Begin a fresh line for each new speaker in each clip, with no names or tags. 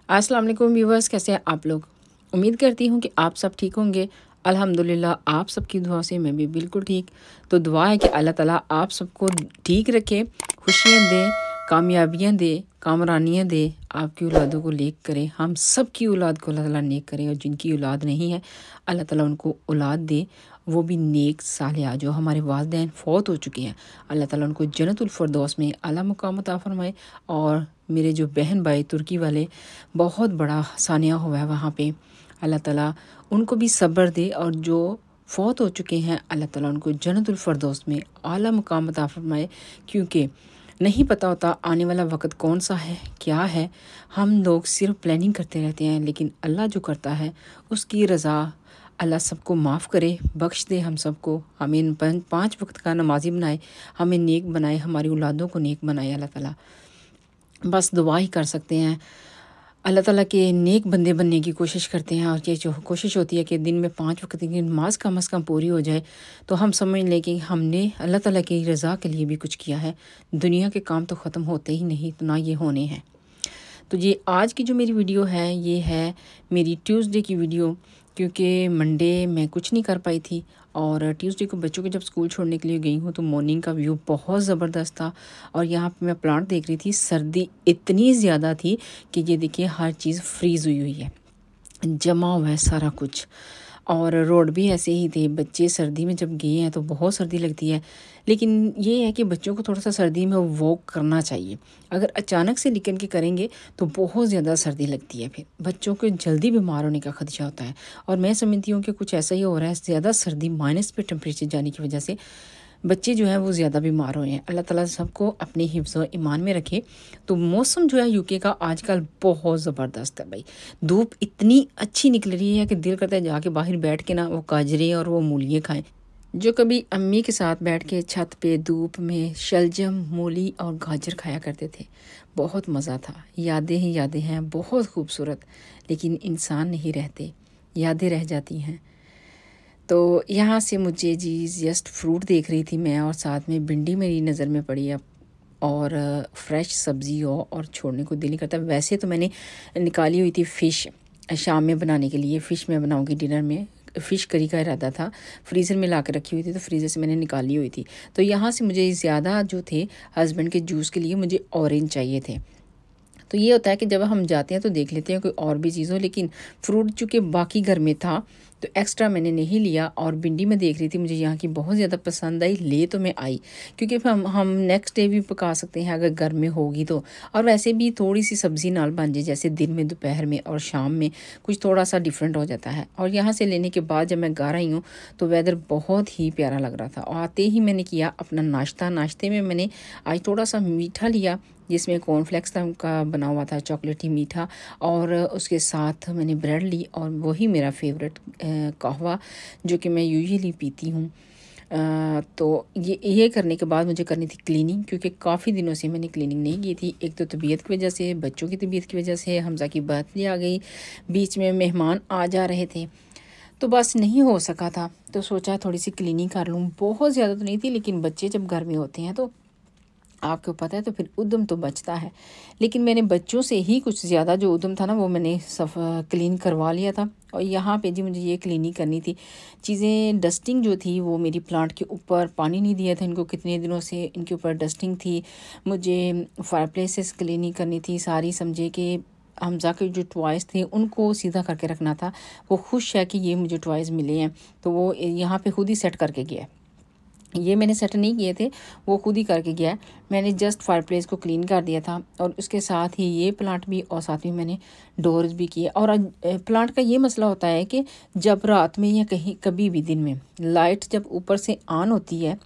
अस्सलाम वालेकुम व्यूवर्स, कैसे हैं आप लोग। उम्मीद करती हूँ कि आप सब ठीक होंगे। अल्हम्दुलिल्लाह आप सबकी दुआ से मैं भी बिल्कुल ठीक। तो दुआ है कि अल्लाह ताला आप सबको ठीक रखे, खुशियाँ दे, कामयाबियाँ दे, कामरानियाँ दे, आपकी औलादों को नेक करे। हम सब की औलाद को अल्लाह ताला नेक करे, और जिनकी औलाद नहीं है अल्लाह ताला उनको औलाद दे, वो भी नेक सालिहा। जो हमारे वालिदैन फ़ौत हो चुके हैं अल्लाह ताला उनको जन्नतुल फ़िरदौस में आला मुकाम अता फ़रमाए। और मेरे जो बहन भाई तुर्की वाले, बहुत बड़ा सानिया हुआ है वहाँ पे, अल्लाह ताला उनको भी सब्र दे, और जो फ़ौत हो चुके हैं अल्लाह ताला उनको जन्नतुल फ़िरदौस में आला मुकाम अता फ़रमाए। क्योंकि नहीं पता होता आने वाला वक़्त कौन सा है, क्या है। हम लोग सिर्फ प्लानिंग करते रहते हैं, लेकिन अल्लाह जो करता है उसकी रज़ा। अल्लाह सबको माफ़ करे, बख्श दे हम सबको, हमें 5 वक्त का नमाजी बनाए, हमें नेक बनाए, हमारी औलादों को नेक बनाए अल्लाह ताला। बस दुआ ही कर सकते हैं। अल्लाह ताला के नेक बंदे बनने की कोशिश करते हैं, और ये जो कोशिश होती है कि दिन में 5 वक्त की नमाज कम अज़ कम पूरी हो जाए, तो हम समझ लें कि हमने अल्लाह ताला की रज़ा के लिए भी कुछ किया है। दुनिया के काम तो ख़त्म होते ही नहीं, तो ना ये होने हैं। तो ये आज की जो मेरी वीडियो है, ये है मेरी ट्यूसडे की वीडियो। क्योंकि मंडे मैं कुछ नहीं कर पाई थी, और ट्यूसडे को बच्चों को जब स्कूल छोड़ने के लिए गई हूँ, तो मॉर्निंग का व्यू बहुत ज़बरदस्त था। और यहाँ पे मैं प्लांट देख रही थी, सर्दी इतनी ज़्यादा थी कि ये देखिए हर चीज़ फ्रीज़ हुई हुई है, जमा हुआ है सारा कुछ। और रोड भी ऐसे ही थे। बच्चे सर्दी में जब गए हैं तो बहुत सर्दी लगती है, लेकिन ये है कि बच्चों को थोड़ा सा सर्दी में वॉक करना चाहिए। अगर अचानक से निकल के करेंगे तो बहुत ज़्यादा सर्दी लगती है, फिर बच्चों को जल्दी बीमार होने का खदशा होता है। और मैं समझती हूँ कि कुछ ऐसा ही हो रहा है, ज़्यादा सर्दी माइनस पे टेम्परेचर जाने की वजह से बच्चे जो हैं वो ज़्यादा बीमार हुए हैं। अल्लाह ताला सबको अपने हिफ्ज़ व ईमान में रखे। तो मौसम जो है यूके का आजकल बहुत ज़बरदस्त है भाई। धूप इतनी अच्छी निकल रही है कि दिल करता है जाके बाहर बैठ के ना वो गाजरें और वो मूलियाँ खाएं। जो कभी अम्मी के साथ बैठ के छत पे धूप में शलजम, मूली और गाजर खाया करते थे, बहुत मज़ा था। यादें ही यादें हैं, बहुत खूबसूरत। लेकिन इंसान नहीं रहते, यादें रह जाती हैं। तो यहाँ से मुझे जी जस्ट फ्रूट देख रही थी मैं, और साथ में भिंडी मेरी नज़र में पड़ी अब। और फ्रेश सब्ज़ी हो और छोड़ने को दिल नहीं करता। वैसे तो मैंने निकाली हुई थी फ़िश शाम में बनाने के लिए। फ़िश मैं बनाऊंगी डिनर में, फ़िश करी का इरादा था। फ्रीज़र में ला के रखी हुई थी, तो फ्रीज़र से मैंने निकाली हुई थी। तो यहाँ से मुझे ज़्यादा जो थे हस्बैंड के जूस के लिए मुझे ऑरेंज चाहिए थे। तो ये होता है कि जब हम जाते हैं तो देख लेते हैं कोई और भी चीज़ हो, लेकिन फ्रूट चूँकि बाकी घर में था तो एक्स्ट्रा मैंने नहीं लिया। और भिंडी में देख रही थी, मुझे यहाँ की बहुत ज़्यादा पसंद आई, ले तो मैं आई, क्योंकि फिर हम नेक्स्ट डे भी पका सकते हैं अगर घर में होगी तो। और वैसे भी थोड़ी सी सब्ज़ी नाल बन जाए, जैसे दिन में, दोपहर में और शाम में, कुछ थोड़ा सा डिफरेंट हो जाता है। और यहाँ से लेने के बाद जब मैं घर आई हूँ तो वेदर बहुत ही प्यारा लग रहा था। और आते ही मैंने किया अपना नाश्ता। नाश्ते में मैंने आज थोड़ा सा मीठा लिया, जिसमें कॉर्नफ्लेक्स का बना हुआ था, चॉकलेटी मीठा। और उसके साथ मैंने ब्रेड ली, और वही मेरा फेवरेट कहवा जो कि मैं यूजुअली पीती हूँ। तो ये करने के बाद मुझे करनी थी क्लीनिंग, क्योंकि काफ़ी दिनों से मैंने क्लीनिंग नहीं की थी। एक तो तबीयत की वजह से, बच्चों की तबीयत की वजह से, हमज़ा की बर्थडे आ गई, बीच में मेहमान आ जा रहे थे, तो बस नहीं हो सका था। तो सोचा थोड़ी सी क्लीनिंग कर लूँ। बहुत ज़्यादा तो नहीं थी, लेकिन बच्चे जब घर में होते हैं तो आपको पता है, तो फिर उद्यम तो बचता है। लेकिन मैंने बच्चों से ही कुछ ज़्यादा जो उद्यम था ना, वो मैंने क्लीन करवा लिया था। और यहाँ पे जी मुझे ये क्लीनिंग करनी थी। चीज़ें डस्टिंग जो थी वो मेरी प्लांट के ऊपर, पानी नहीं दिया था इनको कितने दिनों से, इनके ऊपर डस्टिंग थी। मुझे फायर प्लेसेस क्लीनिंग करनी थी सारी। समझे कि हमज़ा के जो टॉयज़ थे उनको सीधा करके रखना था। वो खुश है कि ये मुझे टॉयज़ मिले हैं, तो वो यहाँ पे खुद ही सेट करके गया। ये मैंने सेट नहीं किए थे, वो खुद ही करके गया है। मैंने जस्ट फायर प्लेस को क्लीन कर दिया था, और उसके साथ ही ये प्लांट भी, और साथ में मैंने डोर्स भी किए। और प्लांट का ये मसला होता है कि जब रात में या कहीं कभी भी दिन में लाइट जब ऊपर से ऑन होती है,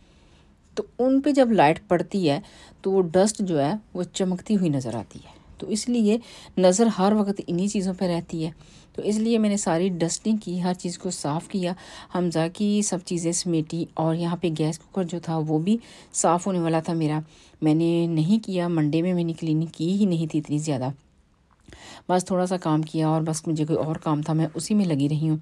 तो उन पे जब लाइट पड़ती है तो वो डस्ट जो है वो चमकती हुई नज़र आती है। तो इसलिए नज़र हर वक्त इन्हीं चीज़ों पे रहती है। तो इसलिए मैंने सारी डस्टिंग की, हर चीज़ को साफ़ किया, हमज़ा की सब चीज़ें समेटी। और यहाँ पे गैस कुकर जो था वो भी साफ़ होने वाला था मेरा, मैंने नहीं किया। मंडे में मैंने क्लीनिंग की ही नहीं थी इतनी ज़्यादा, बस थोड़ा सा काम किया, और बस मुझे कोई और काम था, मैं उसी में लगी रही हूँ।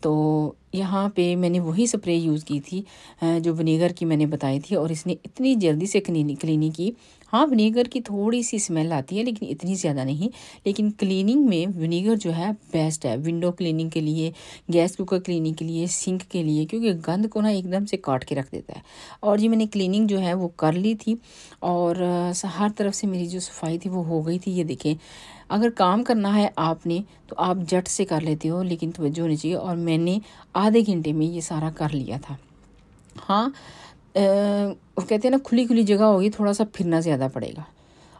तो यहाँ पे मैंने वही स्प्रे यूज़ की थी जो विनेगर की मैंने बताई थी, और इसने इतनी जल्दी से क्लीनिंग की। हाँ, विनेगर की थोड़ी सी स्मेल आती है लेकिन इतनी ज़्यादा नहीं। लेकिन क्लीनिंग में विनेगर जो है बेस्ट है, विंडो क्लीनिंग के लिए, गैस कुकर क्लीनिंग के लिए, सिंक के लिए, क्योंकि गंद को ना एकदम से काट के रख देता है। और जी मैंने क्लीनिंग जो है वो कर ली थी, और हर तरफ से मेरी जो सफाई थी वो हो गई थी। ये देखें, अगर काम करना है आपने तो आप झट से कर लेते हो, लेकिन तवज्जो होनी चाहिए। और मैंने आधे घंटे में ये सारा कर लिया था। हाँ, वो कहते हैं ना, खुली खुली जगह होगी, थोड़ा सा फिरना ज़्यादा पड़ेगा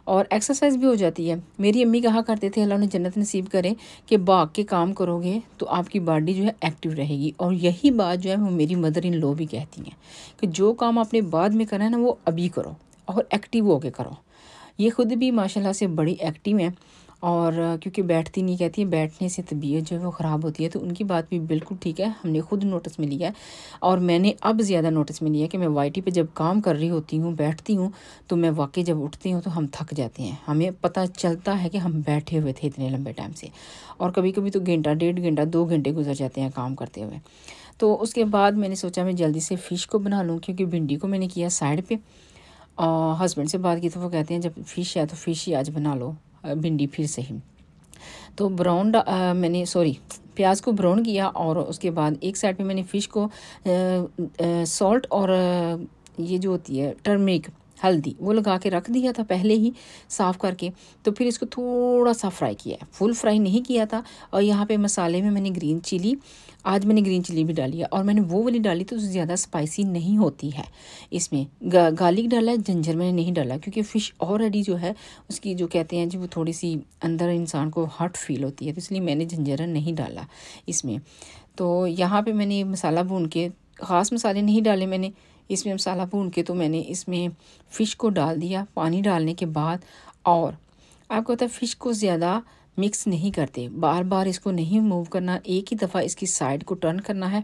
और एक्सरसाइज भी हो जाती है। मेरी अम्मी कहा करते थे, अल्लाह ने जन्नत नसीब करे, कि भाग के काम करोगे तो आपकी बॉडी जो है एक्टिव रहेगी। और यही बात जो है वो मेरी मदर इन लॉ भी कहती हैं कि जो काम आपने बाद में करना है ना, वो अभी करो और एक्टिव होके करो। ये खुद भी माशाल्लाह से बड़ी एक्टिव हैं, और क्योंकि बैठती नहीं, कहती है बैठने से तबीयत जो है वो ख़राब होती है। तो उनकी बात भी बिल्कुल ठीक है, हमने खुद नोटिस में लिया है। और मैंने अब ज़्यादा नोटिस में लिया है कि मैं वाईटी पे जब काम कर रही होती हूँ, बैठती हूँ, तो मैं वाकई जब उठती हूँ तो हम थक जाते हैं। हमें पता चलता है कि हम बैठे हुए थे इतने लंबे टाइम से, और कभी कभी तो घंटा, 1.5 घंटा, 2 घंटे गुजर जाते हैं काम करते हुए। तो उसके बाद मैंने सोचा मैं जल्दी से फ़िश को बना लूँ, क्योंकि भिंडी को मैंने किया साइड पे। और हस्बैंड से बात की तो वो कहते हैं जब फ़िश है तो फ़िश ही आज बना लो, भिंडी फिर से ही। तो मैंने प्याज को ब्राउन किया, और उसके बाद एक साइड पे मैंने फ़िश को सॉल्ट और ये जो होती है टर्मरिक, हल्दी, वो लगा के रख दिया था पहले ही साफ़ करके। तो फिर इसको थोड़ा सा फ्राई किया है, फुल फ्राई नहीं किया था। और यहाँ पे मसाले में मैंने ग्रीन चिली, आज मैंने ग्रीन चिली भी डाली है, और मैंने वो वाली डाली तो ज़्यादा स्पाइसी नहीं होती है। इसमें गार्लिक डाला है, जिंजर मैंने नहीं डाला, क्योंकि फ़िश ऑलरेडी जो है उसकी जो कहते हैं जी वो थोड़ी सी अंदर इंसान को हॉट फील होती है, तो इसलिए मैंने जिंजर नहीं डाला इसमें। तो यहाँ पे मैंने मसाला भून के, ख़ास मसाले नहीं डाले मैंने इसमें, मसाला भून के तो मैंने इसमें फ़िश को डाल दिया पानी डालने के बाद। और आपको पता है फ़िश को ज़्यादा मिक्स नहीं करते, बार बार इसको नहीं मूव करना, एक ही दफ़ा इसकी साइड को टर्न करना है,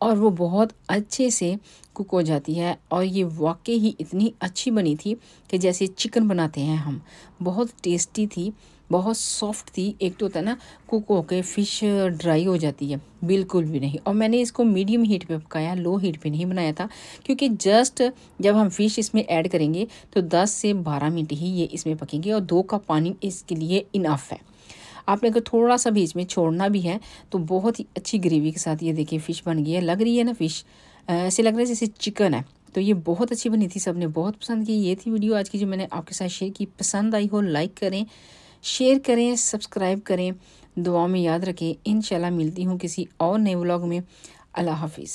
और वो बहुत अच्छे से कुक हो जाती है। और ये वाकई ही इतनी अच्छी बनी थी कि जैसे चिकन बनाते हैं हम, बहुत टेस्टी थी, बहुत सॉफ्ट थी। एक तो होता है ना कुक होके फ़िश ड्राई हो जाती है, बिल्कुल भी नहीं। और मैंने इसको मीडियम हीट पे पकाया, लो हीट पे नहीं बनाया था, क्योंकि जस्ट जब हम फ़िश इसमें ऐड करेंगे तो 10 से 12 मिनट ही ये इसमें पकेंगे, और 2 कप पानी इसके लिए इनफ है। आपने अगर थोड़ा सा बीच में छोड़ना भी है तो बहुत ही अच्छी ग्रेवी के साथ ये देखिए फ़िश बन गई है। लग रही है ना फ़िश, ऐसे लग रहा है जैसे चिकन है। तो ये बहुत अच्छी बनी थी, सबने बहुत पसंद की। ये थी वीडियो आज की जो मैंने आपके साथ शेयर की। पसंद आई हो लाइक करें, शेयर करें, सब्सक्राइब करें, दुआ में याद रखें। इंशाल्लाह मिलती हूँ किसी और नए व्लॉग में। अल्लाह हाफिज़।